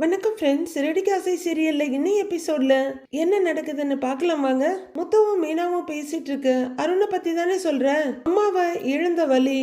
வணக்கம் ஃப்ரெண்ட்ஸ். ரெடிகாசை சீரியல்ல இன்னும் எபிசோட்ல என்ன நடக்குதுன்னு பார்க்கலாம் வாங்க. முத்துவும் மீனாவும் பேசிட்டு இருக்கு. அருணை பத்தி தானே சொல்ற. அம்மாவை இழந்த வலி,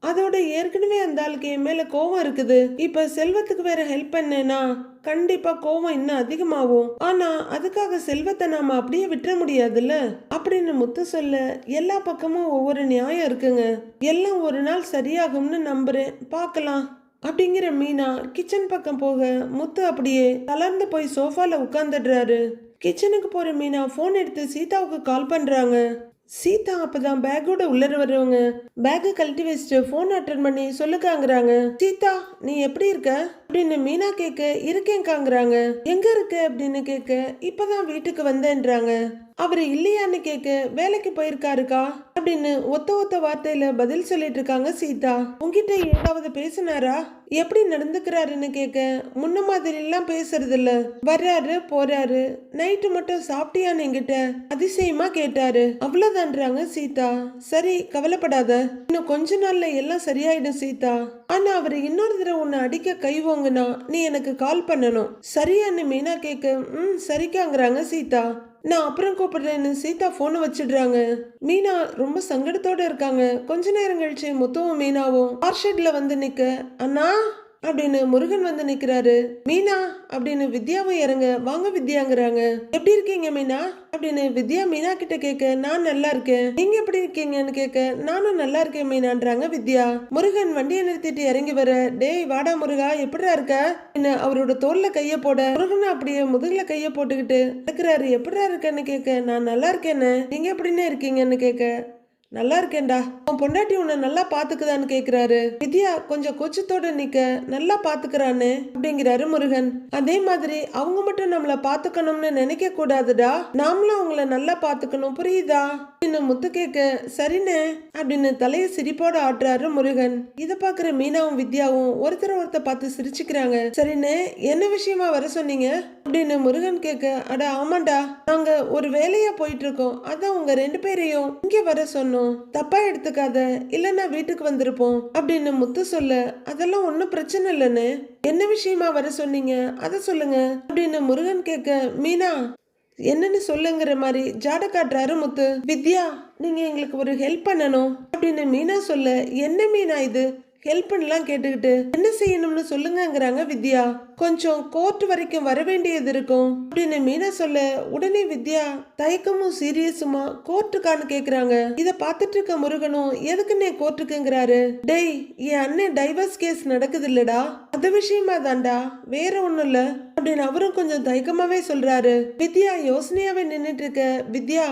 அதோட ஏற்கனவே அந்த ஆளுக்கு என் மேல கோவம் இருக்குது. இப்ப செல்வத்துக்கு வேற ஹெல்ப் பண்ணேனா கண்டிப்பா கோவம் இன்னும் அதிகமாகும். ஆனா அதுக்காக செல்வத்தை நாம அப்படியே விட்டுற முடியாதுல்ல அப்படின்னு முத்து சொல்ல, எல்லா பக்கமும் ஒவ்வொரு நியாயம் இருக்குங்க. எல்லாம் ஒரு நாள் சரியாகும்னு நம்புறேன், பார்க்கலாம் அப்படிங்கிற மீனா கிச்சன் பக்கம் போக, முத்து அப்படியே தளர்ந்து போய் சோஃபால உட்கார்ந்துடுறாரு. கிச்சனுக்கு போற மீனா போன் எடுத்து சீதாவுக்கு கால் பண்றாங்க. சீதா அப்பதான் பேக்கோட உள்ளர வருவங்க பேக்கை கழட்டி வச்சுட்டு போன் அட்டன் பண்ணி சொல்லுக்காங்கிறாங்க. சீதா, நீ எப்படி இருக்க அப்படின்னு மீனா கேட்க, இருக்கேங்காங்கிறாங்க. எங்க இருக்க அப்படின்னு கேட்க, இப்பதான் வீட்டுக்கு வந்தேன்றாங்க. அவரு இல்லையான்னு கேட்க, வேலைக்கு போயிருக்காருக்கா அப்படின்னு ஒத்த ஒத்த வார்த்தையில பதில் சொல்லிட்டு இருக்காங்க சீதா. உங்ககிட்ட ஏதாவது பேசினாரா, எப்படி நடந்துக்கிறாருன்னு கேட்க, முன்ன மாதிரி எல்லாம் பேசுறது இல்ல, வர்றாரு போறாரு, நைட்டு மட்டும் சாப்பிட்டியான்னு என்கிட்ட அதிசயமா கேட்டாரு, அவ்வளவுதான்றாங்க சீதா. சரி, கவலைப்படாத, இன்னும் கொஞ்ச நாள்ல எல்லாம் சரியாயிடும் சீதா. ஆனா அவரு இன்னொரு தடவை உன்னை அடிக்க கை வாங்குனா நீ எனக்கு கால் பண்ணணும், சரியான்னு மீனா கேட்க, சரிக்காங்கிறாங்க சீதா. நான் அப்புறம் கூப்பிடுறேன்னு சீதா போனை வச்சிடுறாங்க. மீனா ரொம்ப சங்கடத்தோட இருக்காங்க. கொஞ்ச நேரம் கழிச்சு முத்துவும் மீனாவும் ஆர்ஷெட்ல வந்து நிக்க, அண்ணா அப்படின்னு முருகன் வந்து நிக்கிறாரு. மீனா அப்படின்னு வித்யாவும் இறங்க, வாங்க வித்யாங்கிறாங்க. எப்படி இருக்கீங்க மீனா அப்படின்னு வித்யா மீனா கிட்ட கேட்க, நான் நல்லா இருக்கேன், நீங்க எப்படி இருக்கீங்கன்னு கேட்க, நானும் நல்லா இருக்கேன் மீனான்றாங்க வித்யா. முருகன் வண்டியை நிறுத்திட்டு இறங்கி வர, டேய் வாடா முருகா, எப்படிடா இருக்க அவரோட தோல்ல கைய போட, முருகன் அப்படியே முதுகுல கைய போட்டுக்கிட்டு இருக்கிறாரு. எப்படிடா இருக்கன்னு கேட்க, நான் நல்லா இருக்கேன்னு, நீங்க எப்படின்னு இருக்கீங்கன்னு கேட்க, நல்லா இருக்கேன்டா, உன் பொண்டாட்டி உன்னை நல்லா பாத்துக்குதான்னு கேக்குறாரு. வித்யா கொஞ்சம் கொச்சத்தோட நிக்க, நல்லா பாத்துக்கிறான்னு அப்படிங்கிறாரு முருகன். அதே மாதிரி அவங்க மட்டும் நம்மள பாத்துக்கணும்னு நினைக்க கூடாதுடா, நாமளும் அவங்கள நல்லா பாத்துக்கணும், புரியுதா அப்படின்னு முத்து கேட்க, சரிண்ணே அப்படின்னு தலைய சிரிப்போட ஆட்டுறாரு முருகன். இத பாக்குற மீனாவும் வித்யாவும் ஒருத்தர் பார்த்து சிரிச்சுக்கிறாங்க. சரிண்ணே, என்ன விஷயமா வர சொன்னீங்க அப்படின்னு முருகன் கேட்க, அட ஆமாண்டா, நாங்க ஒரு வேலையா போயிட்டு இருக்கோம், அதான் உங்க ரெண்டு பேரையும் இங்க வர சொன்னோம், தப்பா எடுத்துக்காத, இல்லன்னா வீட்டுக்கு வந்திருப்போம் அப்படின்னு முத்து சொல்ல, அதெல்லாம் ஒன்னும் பிரச்சனை இல்லைன்னு, என்ன விஷயமா வர சொன்னீங்க அதை சொல்லுங்க அப்படின்னு முருகன் கேட்க, மீனா என்னன்னு சொல்லுங்கிற மாதிரி ஜாட காட்டுறாரு முத்து. வித்யா, நீங்க எங்களுக்கு ஒரு ஹெல்ப் பண்ணணும் அப்படின்னு மீனா சொல்ல, என்ன மீனா இது ஹெல்ப் பண்ணலாம் கேட்டுக்கிட்டு, என்ன செய்யணும்னு சொல்லுங்கிறாங்க வித்யா. கொஞ்சம் கோர்ட் வரைக்கும் வர வேண்டியது இருக்கும் அப்படின்னு மீனா சொல்ல, உடனே வித்யா தயக்கமும் சீரியஸுமா கோர்ட்டுக்கான்னு கேக்குறாங்க. இத பாத்துட்டு இருக்க முருகனும், எதுக்குன்னே கோர்ட்டுக்குங்கிறாரு. டேய், என் அண்ணன் டைவர்ஸ் கேஸ் நடக்குது இல்லடா, அது விஷயமா தான்டா, வேற ஒண்ணும் இல்ல அப்படின்னு அவரும் கொஞ்சம் தயக்கமாவே சொல்றாரு. வித்யா யோசனையாவே நின்னுட்டு இருக்க, வித்யா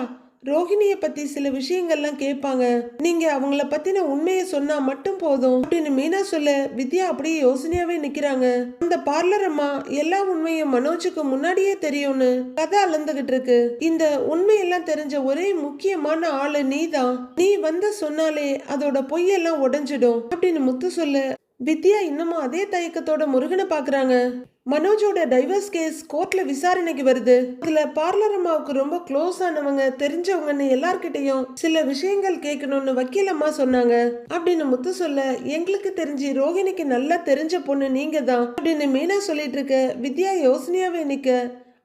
ரோஹிணிய பத்தி சில விஷயங்கள்லாம் கேட்பாங்க, நீங்க அவங்கள பத்தின உண்மையை சொன்னா மட்டும் போதும் அப்படின்னு மீனா சொல்ல, வித்யா அப்படியே யோசனையாவே நிக்கிறாங்க. அந்த பார்லர் அம்மா எல்லா உண்மையும் மனோஜுக்கு முன்னாடியே தெரியும்னு கதை அளந்துகிட்டு இருக்கு. இந்த உண்மையெல்லாம் தெரிஞ்ச ஒரே முக்கியமான ஆளு நீதான், நீ வந்து சொன்னாலே அதோட பொய்யெல்லாம் உடைஞ்சிடும் அப்படின்னு முத்து சொல்ல, வித்யா இன்னமும் அதே தயக்கத்தோட முருகனை பாக்குறாங்க. மனோஜோட டைவர்ஸ் கேஸ் கோர்ட்ல விசாரணைக்கு வருது. இதுல பார்லர் அம்மாவுக்கு ரொம்ப க்ளோஸ் ஆனவங்க, தெரிஞ்சவங்கன்னு எல்லார்கிட்டையும் சில விஷயங்கள் கேட்கணும்னு வக்கீல் அம்மா சொன்னாங்க அப்படின்னு முத்து சொல்ல, எங்களுக்கு தெரிஞ்சு ரோஹிணிக்கு நல்லா தெரிஞ்ச பொண்ணு நீங்க தான் அப்படின்னு மீனா சொல்லிட்டு இருக்க, வித்யா யோசனையாவே நிக்க,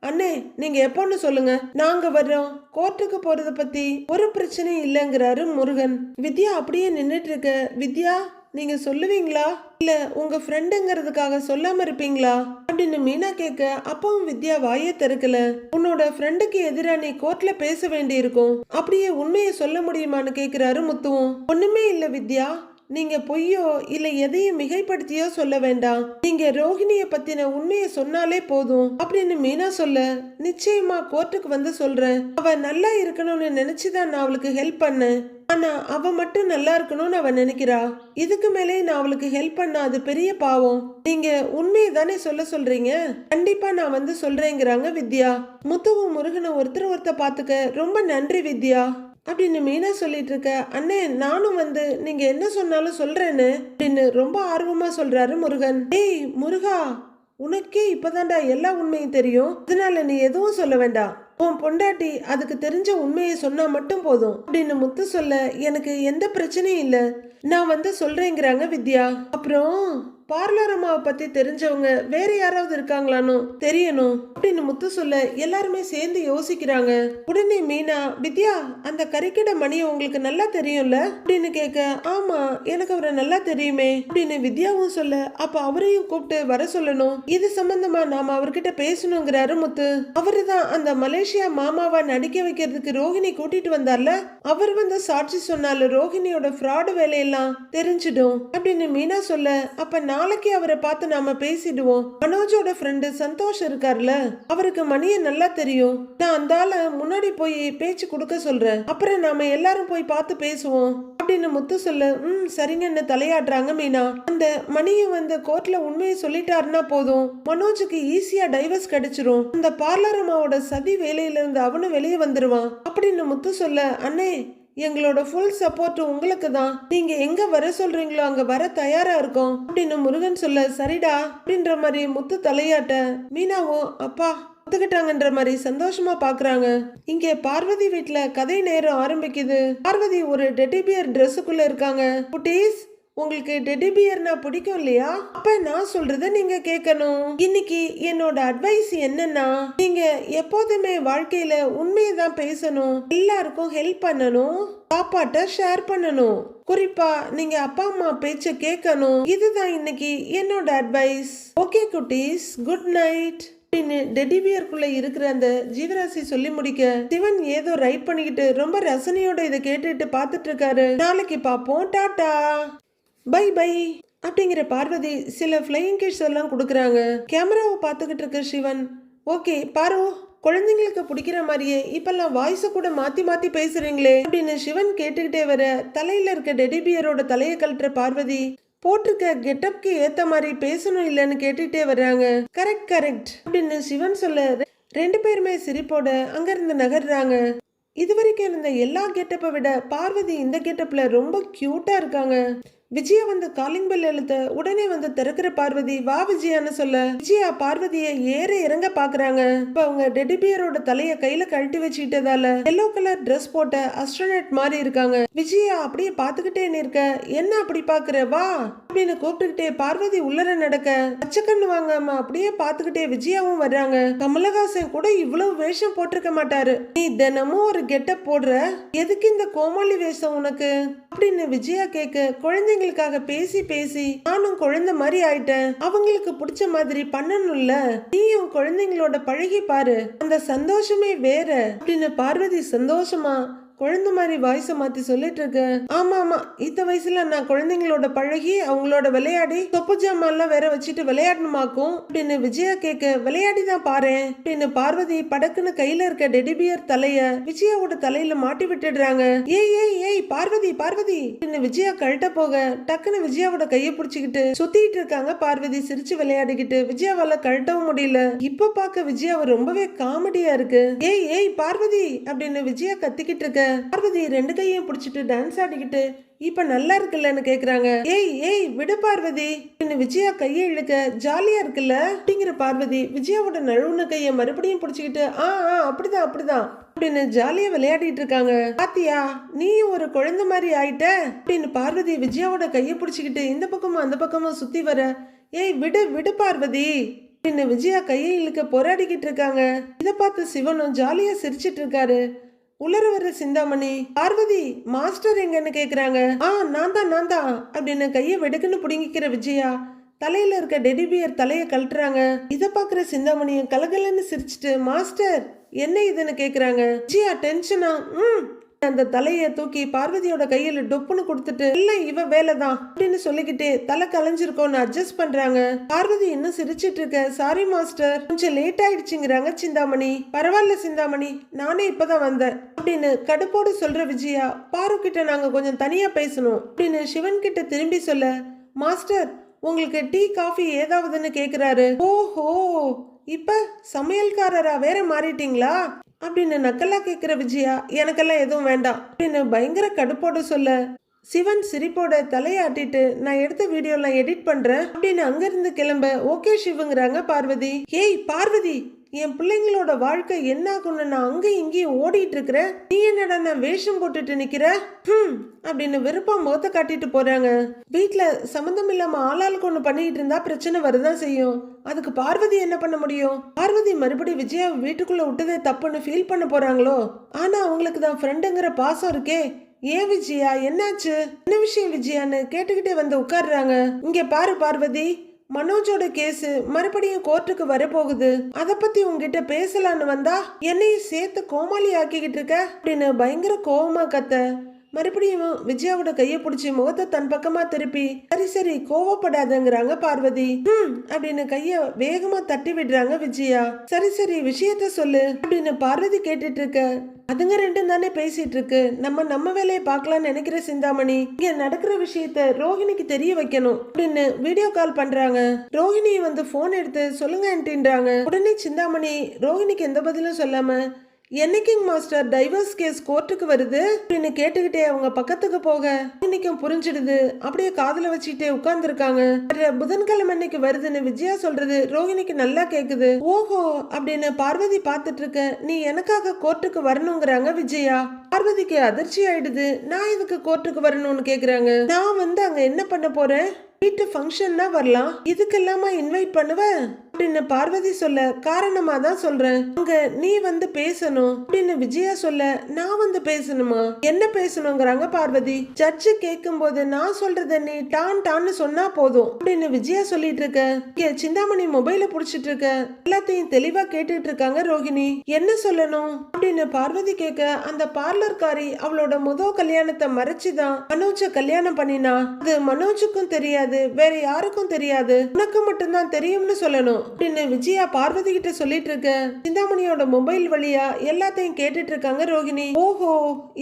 அண்ணே நீங்க எப்போன்னு சொல்லுங்க, நாங்க வர்றோம், கோர்ட்டுக்கு போறத பத்தி ஒரு பிரச்சனையும் இல்லைங்கிறாரு முருகன். வித்யா அப்படியே நின்னுட்டு இருக்க, வித்யா நீங்க சொல்லுவீங்களா, இல்ல உங்க ஃப்ரெண்டுங்கிறதுக்காக சொல்லாம இருப்பீங்களா அப்படின்னு மீனா கேட்க, அப்பவும் வித்யா வாயே திறக்கல. உன்னோட ஃப்ரெண்டுக்கு எதிரா நீ கோர்ட்ல பேச வேண்டி இருக்கும், அப்படியே உண்மையை சொல்ல முடியுமான்னு கேக்குறாரு முத்துவும். ஒண்ணுமே இல்ல வித்யா, நீங்க பொய்யோ இல்ல எதையும் மிகைப்படுத்தியோ சொல்ல வேண்டாம், நீங்க ரோஹிணிய பத்தின உண்மையை சொன்னாலே போதும் அப்படின்னு மீனா சொல்ல, நிச்சயமா கோர்ட்டுக்கு வந்து சொல்றேன், அவ நல்லா இருக்கணும்னு நினைச்சுதான் நான் அவளுக்கு ஹெல்ப் பண்ணேன், ஆனா அவ மட்டும் நல்லா இருக்கணும்னு அவ நினைக்கிறா, இதுக்கு மேலே நான் அவளுக்கு ஹெல்ப் பண்ண அது பெரிய பாவம், நீங்க உண்மையை தானே சொல்ல சொல்றீங்க, கண்டிப்பா நான் வந்து சொல்றேங்கிறாங்க வித்யா. முத்துவும் முருகனும் ஒருத்தர் பாத்துக்க, ரொம்ப நன்றி வித்யா அப்படின்னு மீனா சொல்லிட்டு இருக்க, அண்ணே நானும் வந்து நீங்க என்ன சொன்னாலும் சொல்றேன்னு அப்படின்னு ரொம்ப ஆர்வமா சொல்றாரு முருகன். ஏய் முருகா, உனக்கே இப்பதான்டா எல்லா உண்மையும் தெரியும், அதனால நீ எதுவும் சொல்ல வேண்டாம், உன் பொண்டாட்டி அதுக்கு தெரிஞ்ச உண்மையை சொன்னா மட்டும் போதும் அப்படின்னு முத்து சொல்ல, எனக்கு எந்த பிரச்சனையும் இல்ல, நான் வந்து சொல்றேங்கிறாங்க வித்யா. அப்புறம் பார்லர் அம்மாவை பத்தி தெரிஞ்சவங்க வேற யாராவது இருக்காங்களான்னு தெரியணும் அப்படின்னு முத்து சொல்ல எல்லாருமே சேர்ந்து யோசிக்கிறாங்க. உடனே மீனா, வித்யா அந்த கறிக்கடை மணி உங்களுக்கு நல்லா தெரியும்ல அப்படின்னு கேட்க, ஆமா எனக்கு அவரை நல்லா தெரியுமே அப்படின்னு வித்யாவும் சொல்ல, அப்ப அவரையும் கூப்பிட்டு வர சொல்லணும், இது சம்பந்தமா நாம அவர்கிட்ட பேசணுங்கிறாரு முத்து. அவருதான் அந்த மலேசியா மாமாவை நடிக்க வைக்கிறதுக்கு ரோஹிணி கூட்டிட்டு வந்தார்ல, அவர் வந்து சாட்சி சொன்னால ரோஹிணியோட ஃப்ராடு வேலையெல்லாம் தெரிஞ்சிடும் அப்படின்னு மீனா சொல்ல, அப்ப நாளைக்கு அவரை பார்த்து நாம பேசிடுவோம். மனோஜோட ஃப்ரெண்டு சந்தோஷ் இருக்கார்ல, அவருக்கு மணியை நல்லா தெரியும், நான் அந்த ஆளை முன்னாடி போய் பேச்சு கொடுக்க சொல்றேன், அப்புறம் நாம எல்லாரும் போய் பார்த்து பேசுவோம் அப்படின்னு முத்து சொல்ல, சரிங்கன்னு தலையாடுறாங்க மீனா. அந்த மணியை வந்து கோர்ட்ல உண்மையை சொல்லிட்டாருன்னா போதும், மனோஜுக்கு ஈஸியா டைவர்ஸ் கிடைச்சிரும், அந்த பார்லர் அம்மாவோட சதி வேலையில இருந்து அவனும் வெளியே வந்துருவான் அப்படின்னு முத்து சொல்ல, அண்ணே எங்களோட ஃபுல் சப்போர்ட் உங்களுக்கு தான், நீங்க எங்க வர சொல்றீங்களோ அங்க வர தயாரா இருக்கோம் அப்படின்னு முருகன் சொல்ல, சரிடா அப்படின்ற மாதிரி முத்து தலையாட்ட மீனாவும் அப்பா ஒத்துக்கிட்டாங்கன்ற மாதிரி சந்தோஷமா பாக்குறாங்க. இங்க பார்வதி வீட்டுல கதை நேரம் ஆரம்பிக்குது. பார்வதி ஒரு டெடிபியர் ட்ரெஸ்ஸுக்குள்ள இருக்காங்க. குட்டீஸ், உங்களுக்கு டெடிபியர்னா பிடிக்கும் இல்லையா? அப்ப நான் சொல்றத நீங்க கேட்கணும். இன்னைக்கு என்னோட அட்வைஸ் என்னன்னா, நீங்க எப்போதுமே வாழ்க்கையில உண்மையை தான் பேசணும், எல்லாருக்கும் ஹெல்ப் பண்ணணும், சாப்பாட்டை ஷேர் பண்ணணும், குறிப்பா நீங்க அப்பா அம்மா பேச்ச கேட்கணும். இதுதான் இன்னைக்கு என்னோட அட்வைஸ். ஓகே குட்டீஸ், குட் நைட் அப்படின்னு டெடிபியருக்குள்ள இருக்கிற அந்த ஜீவராசி சொல்லி முடிக்க, சிவன் ஏதோ ரைட் பண்ணிக்கிட்டு ரொம்ப ரசனையோட இதை கேட்டுட்டு பார்த்துட்டு இருக்காரு. நாளைக்கு பார்ப்போம், டாடா பை பை அப்படிங்கிற பார்வதி சில ஃப்ளையிங் கிட்ஸ் எல்லாம் கொடுக்குறாங்க. கேமராவை பார்த்துக்கிட்டு இருக்க சிவன், ஓகே பாரு, குழந்தைங்களுக்கு பிடிக்கிற மாதிரியே இப்பெல்லாம் வாய்ஸை கூட மாத்தி மாத்தி பேசுறீங்களே அப்படின்னு சிவன் கேட்டுக்கிட்டே வர, தலையில இருக்க டெடிபியரோட தலையை கழட்டுற பார்வதி, போட்டிருக்க கெட்டப்க்கு ஏத்த மாதிரி பேசணும் இல்லைன்னு கேட்டுட்டே வர்றாங்க. கரெக்ட் கரெக்ட் அப்படின்னு சிவன் சொல்ல, ரெண்டு பேருமே சிரிப்போட அங்கிருந்து நகர்றாங்க. இதுவரைக்கும் இருந்த எல்லா கெட்டப்பை விட பார்வதி இந்த கெட்டப்ல ரொம்ப கியூட்டா இருக்காங்க. விஜயா வந்து காலிங் பெல் எழுத்த உடனே வந்து திறக்கிற பார்வதி, வா விஜயான்னு சொல்ல, விஜயா பார்வதியை ஏற இறங்க பாக்குறாங்க. இப்ப அவங்க டெடிபியரோட தலைய கையில கழட்டி வச்சுக்கிட்டதால எல்லோ கலர் ட்ரெஸ் போட்ட அஸ்ட்ரோனட் மாதிரி இருக்காங்க. விஜயா அப்படியே பாத்துக்கிட்டே இருக்க, என்ன அப்படி பாக்குற, வா அப்படின்னு கூப்பிட்டுக்கிட்டே பார்வதி உள்ளர நடக்க, பச்சைக்கண்ணு வாங்காம அப்படியே பாத்துக்கிட்டே விஜயாவும் வர்றாங்க. கமலஹாசன் கூட இவ்வளவு வேஷம் போட்டிருக்க மாட்டாரு, நீ தினமும் ஒரு கெட்டப் போடுற, எதுக்கு இந்த கோமாளி வேஷம் உனக்கு அப்படின்னு விஜயா கேட்க, குழந்தைங்களுக்காக பேசி பேசி நானும் குழந்தை மாதிரி ஆயிட்டேன், அவங்களுக்கு பிடிச்ச மாதிரி பண்ணணும்ல, நீயும் குழந்தைங்களோட பழகி பாரு, அந்த சந்தோஷமே வேற அப்படின்னு பார்வதி சந்தோஷமா குழந்தை மாதிரி வாய்ஸை மாத்தி சொல்லிட்டு இருக்க. ஆமா ஆமா, இந்த வயசுல நான் குழந்தைங்களோட பழகி அவங்களோட விளையாடி சொப்பு ஜாமான்லாம் வேற வச்சுட்டு விளையாடணுமாக்கும் அப்படின்னு விஜயா கேட்க, விளையாடி தான் பாரு அப்படின்னு பார்வதி படக்குன்னு கையில இருக்க டெடிபியர் தலைய விஜயாவோட தலையில மாட்டி விட்டுடுறாங்க. ஏய் ஏய் ஏய் பார்வதி பார்வதி அப்படின்னு விஜயா கழட்ட போக, டக்குன்னு விஜயாவோட கையை பிடிச்சிக்கிட்டு சுத்திட்டு இருக்காங்க பார்வதி சிரிச்சு விளையாடிக்கிட்டு. விஜயாவால கழட்டவும் முடியல. இப்ப பாக்க விஜயாவை ரொம்பவே காமெடியா இருக்கு. ஏய் ஏய் பார்வதி அப்படின்னு விஜயா கத்திக்கிட்டு இருக்க, பார்வதி ரெண்டு கையையும் பிடிச்சிட்டு டான்ஸ் ஆடிக்கிட்டு, இப்ப நல்லா இருக்குல்லன்னு கேக்குறாங்க. ஏய் ஏய் விடு பார்வதி விஜயா கையை இழுக்க, ஜாலியா இருக்குல்ல அப்படிங்கிற பார்வதி விஜயாவோட நழுவுன கையை மறுபடியும் பிடிச்சிக்கிட்டு, அப்படிதான் அப்படிதான் அப்படின்னு ஜாலியா விளையாடிட்டு இருக்காங்க. பாத்தியா நீயும் ஒரு குழந்தை மாதிரி ஆயிட்ட அப்படின்னு பார்வதி விஜயாவோட கையை பிடிச்சிக்கிட்டு இந்த பக்கமும் அந்த பக்கமும் சுத்தி வர, ஏய் விடு விடு பார்வதி அப்படின்னு விஜயா கையை இழுக்க போராடிக்கிட்டு இருக்காங்க. இதை பார்த்து சிவனும் ஜாலியா சிரிச்சிட்டு இருக்காரு. உலர வர சிந்தாமணி, பார்வதி மாஸ்டர் எங்கன்னு கேக்குறாங்க. நான் தான் அப்படின்னு கைய வெடுக்குன்னு புடுங்கிக்கிற விஜயா தலையில இருக்க டெடிபியர் தலைய கழட்டுறாங்க. இத பாக்குற சிந்தாமணியும் கலகலன்னு சிரிச்சுட்டு, மாஸ்டர் என்ன இதுன்னு கேக்குறாங்க. விஜயா டென்ஷனா அந்த தலைய தூக்கி பார்வதியோட கையில டொப்புன்னு கொடுத்துட்டு, இல்ல இவ வேலைதான் அப்படின்னு சொல்லிக்கிட்டே தலை கலைஞ்சிருக்கோன்னு அட்ஜஸ்ட் பண்றாங்க. பார்வதி இன்னும் சிரிச்சிட்டு இருக்க, சாரி மாஸ்டர் கொஞ்சம் லேட் ஆயிடுச்சுங்கிறாங்க சிந்தாமணி. பரவாயில்ல சிந்தாமணி, நானே இப்பதான் வந்தேன் அப்படின்னு கடுப்போடு சொல்ற விஜயா, பாரு கிட்ட நாங்க கொஞ்சம் தனியா பேசணும் அப்படின்னு சிவன் கிட்ட திரும்பி சொல்ல, மாஸ்டர் உங்களுக்கு டீ காஃபி ஏதாவதுன்னு கேக்குறாரு. ஓஹோ, இப்ப சமையல்காரரா வேற மாறிட்டீங்களா அப்படின்னு நக்கலா கேக்குற விஜயா, எனக்கெல்லாம் எதுவும் வேண்டாம் அப்படின்னு பயங்கர கடுப்போட சொல்ல, சிவன் சிரிப்போட தலையாட்டிட்டு, நான் எடுத்த வீடியோலாம் எடிட் பண்றேன் அப்படின்னு அங்கிருந்து கிளம்ப, ஓகே சிவுங்கிறாங்க பார்வதி. ஏய் பார்வதி என் பிள்ளைங்களோட வாழ்க்கை என்ன ஆகும்னு நான் அங்கேயும் இங்கேயும் ஓடிட்டு இருக்கிறேன், நீ என்னடா நான் வேஷம் போட்டுட்டு நிக்கிற அப்படின்னு வெறுப்பா முகத்தை காட்டிட்டு போறாங்க. வீட்டுல சம்மந்தம் இல்லாம ஆளாளுக்கு ஒண்ணு பண்ணிட்டு இருந்தா பிரச்சனை வரதான் செய்யும். அதுக்கு பார்வதி என்ன பண்ண முடியும்? பார்வதி மறுபடியும் விஜயா வீட்டுக்குள்ள விட்டதே தப்புன்னு ஃபீல் பண்ண போறாங்களோ? ஆனா அவங்களுக்கு தான் ஃப்ரெண்டுங்கிற பாசம் இருக்கே. ஏன் விஜயா, என்னாச்சு, என்ன விஷயம் விஜயான்னு கேட்டுக்கிட்டே வந்து உட்கார்றாங்க. இங்க பாரு பார்வதி, மனோஜோட கேஸ் மறுபடியும் கோர்ட்டுக்கு வரப்போகுது, அத பத்தி உங்ககிட்ட பேசலான்னு வந்தா என்னையும் சேர்த்து கோமாளி ஆக்கிக்கிட்டு இருக்க அப்படின்னு பயங்கர கோவமா கத்த. மறுபடியும் விஜயாவோட கைய பிடிச்சி முகத்தை தன் பக்கமா திருப்பி சரி சரி கோவப்படாதங்கிறாங்க பார்வதி. அப்படின்னு கைய வேகமா தட்டி விடுறாங்க விஜயா. சரி சரி விஷயத்த சொல்லு அப்படின்னு பார்வதி கேட்டுட்டு இருக்க. அதுங்க ரெண்டும் தானே பேசிட்டு இருக்கு, நம்ம வேலையை பார்க்கலாம்னு நினைக்கிற சிந்தாமணி இங்க நடக்கிற விஷயத்த ரோஹிணிக்கு தெரிய வைக்கணும் அப்படின்னு வீடியோ கால் பண்றாங்க. ரோஹிணி வந்து போன் எடுத்து சொல்லுங்க ஆன்ட்டின்றாங்க. உடனே சிந்தாமணி ரோஹிணிக்கு எந்த பதிலும் சொல்லாம என்னைக்குங்க மாஸ்டர் டைவர்ஸ் கேஸ் கோர்ட்டுக்கு வருது அப்படின்னு கேட்டுக்கிட்டே அவங்க பக்கத்துக்கு போக இன்னைக்கும் புரிஞ்சிடுது. அப்படியே காதுல வச்சுக்கிட்டே உட்கார்ந்துருக்காங்க. புதன்கிழமை அன்னைக்கு வருதுன்னு விஜயா சொல்றது ரோஹிணிக்கு நல்லா கேக்குது. ஓஹோ அப்படின்னு பார்வதி பார்த்துட்டு இருக்க. நீ எனக்காக கோர்ட்டுக்கு வரணுங்கிறாங்க விஜயா. பார்வதிக்கு அதிர்ச்சி ஆயிடுது. நான் இதுக்கு கோர்ட்டுக்கு வரணும்னு கேக்குறாங்க. நான் வந்து அங்க என்ன பண்ண போறேன், வீட்டு ஃபங்க்ஷன்னா வரலாம், இதுக்கெல்லாமா இன்வைட் பண்ணுவேன் அப்படின்னு பார்வதி சொல்ல. காரணமா தான் சொல்றேன், அங்க நீ வந்து பேசணும் அப்படின்னு விஜயா சொல்ல. நான் வந்து பேசணுமா, என்ன பேசணுங்கிறாங்க பார்வதி. ஜட்ஜு கேட்கும் போது நான் சொல்றத நீ டான்னு சொன்னா போதும் அப்படின்னு விஜயா சொல்லிட்டு இருக்க. சிந்தாமணி மொபைல புடிச்சிட்டு இருக்க. எல்லாத்தையும் தெளிவா கேட்டுட்டு இருக்காங்க ரோஹிணி. என்ன சொல்லணும் அப்படின்னு பார்வதி கேட்க. அந்த பார்லர்காரி அவளோட முதல் கல்யாணத்தை மறைச்சுதான் மனோஜ கல்யாணம் பண்ணினா. அது மனோஜுக்கும் தெரியாது, வேற யாருக்கும் தெரியாது, உனக்கு மட்டும்தான் தெரியும்னு சொல்லணும் அப்படின்னு விஜயா பார்வதி கிட்ட சொல்லிட்டு இருக்க. சிந்தாமணியோட மொபைல் வழியா எல்லாத்தையும் கேட்டுட்டு இருக்காங்க ரோஹிணி. ஓஹோ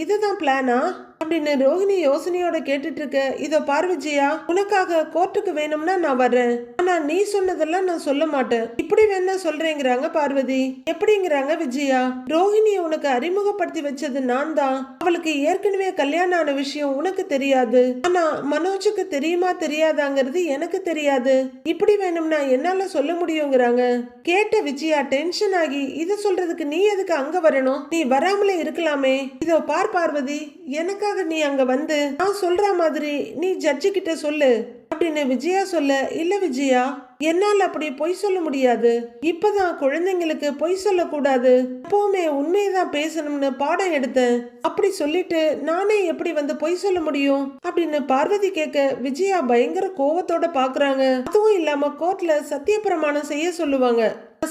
இதுதான் பிளானா அப்படின்னு ரோஹிணி யோசனையோட கேட்டுட்டு இருக்க. இதோ பார் விஜயா, உனக்காக கோர்ட்டுக்கு வேணும்னா நான் வர்றேன், ஆனா நீ சொன்னதெல்லாம் நான் சொல்ல மாட்டேன், இப்படி வேணா சொல்றேங்கிறாங்க பார்வதி. எப்படிங்கிறாங்க விஜயா. ரோஹிணிய உனக்கு அறிமுகப்படுத்தி வச்சது நான் தான், அவளுக்கு ஏற்கனவே கல்யாணம் ஆன விஷயம் உனக்கு தெரியாது, ஆனா மனோஜுக்கு தெரியுமா தெரியாதாங்கிறது எனக்கு தெரியாது, இப்படி வேணும்னா என்னால சொல்ல முடியுங்கிறாங்க. கேட்ட விஜயா டென்ஷன் ஆகி இத சொல்றதுக்கு நீ எதுக்கு அங்க வரணும், நீ வராமலே இருக்கலாமே. இதோ பார் பார்வதி, எனக்கு நீ அங்க வந்து நான் சொல்ற மாதிரி நீ ஜட்ஜி கிட்ட சொல்லு அப்படின்னு விஜயா சொல்ல. இல்ல விஜயா, என்னால அப்படி பொய் சொல்ல முடியாது, இப்பதான் குழந்தைங்களுக்கு பொய் சொல்லக்கூடாது, எப்பவுமே உண்மையதான் பேசணும்னு பாடம் எடுத்தேன், அப்படி சொல்லிட்டு நானே எப்படி வந்து பொய் சொல்ல முடியும் அப்படின்னு பார்வதி கேட்க. விஜயா பயங்கர கோவத்தோட பாக்குறாங்க. அதுவும் இல்லாம கோர்ட்ல சத்திய பிரமாணம் செய்ய சொல்லுவாங்க,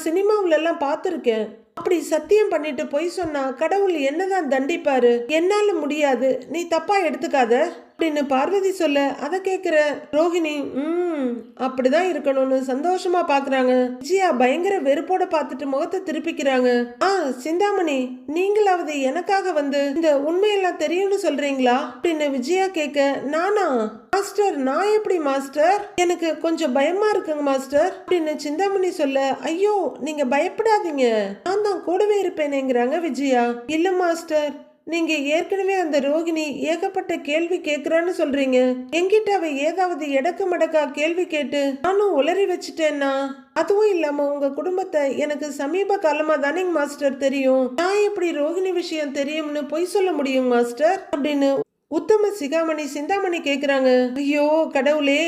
சினிமாவுல எல்லாம் பாத்திருக்கேன், அப்படி சத்தியம் பண்ணிட்டு பொய் சொன்னா கடவுள் என்னதான் தண்டிப்பாரு, என்னால முடியாது, நீ தப்பா எடுத்துக்காத அப்படின்னு பார்வதி சொல்ல. அதை கேக்குற ரோஹிணி அப்படிதான் இருக்கணும்னு சந்தோஷமா பாக்குறாங்க. விஜயா பயங்கர வெறுப்போட பார்த்துட்டு முகத்தை திருப்பிக்கிறாங்க. சிந்தாமணி, நீங்களாவது எனக்காக வந்து இந்த உண்மையெல்லாம் தெரியும்னு சொல்றீங்களா அப்படின்னு விஜயா கேட்க. நானா மாஸ்டர், நான் எப்படி மாஸ்டர், எனக்கு கொஞ்சம் பயமா இருக்குங்க மாஸ்டர் அப்படின்னு சிந்தாமணி சொல்ல. ஐயோ நீங்க பயப்படாதீங்க, நான் தான் கூடவே இருப்பேனேங்கிறாங்க விஜயா. இல்ல மாஸ்டர், நீங்க ஏற்கனவே அந்த ரோகிணி ஏகப்பட்ட கேள்வி கேக்குறான்னு சொல்றீங்க, என்கிட்ட அவ ஏதாவது எடக்கு மடக்கா கேள்வி கேட்டு நானும் உளறி வச்சுட்டேன்னா, அதுவும் இல்லாம உங்க குடும்பத்தை எனக்கு சமீப காலமா தானே மாஸ்டர் தெரியும், நான் எப்படி ரோகிணி விஷயம் தெரியும்னு பொய் சொல்ல முடியும் மாஸ்டர் அப்படின்னு உத்தம சிகாமணி சிந்தாமணி கேக்குறாங்க. ஐயோ கடவுளே,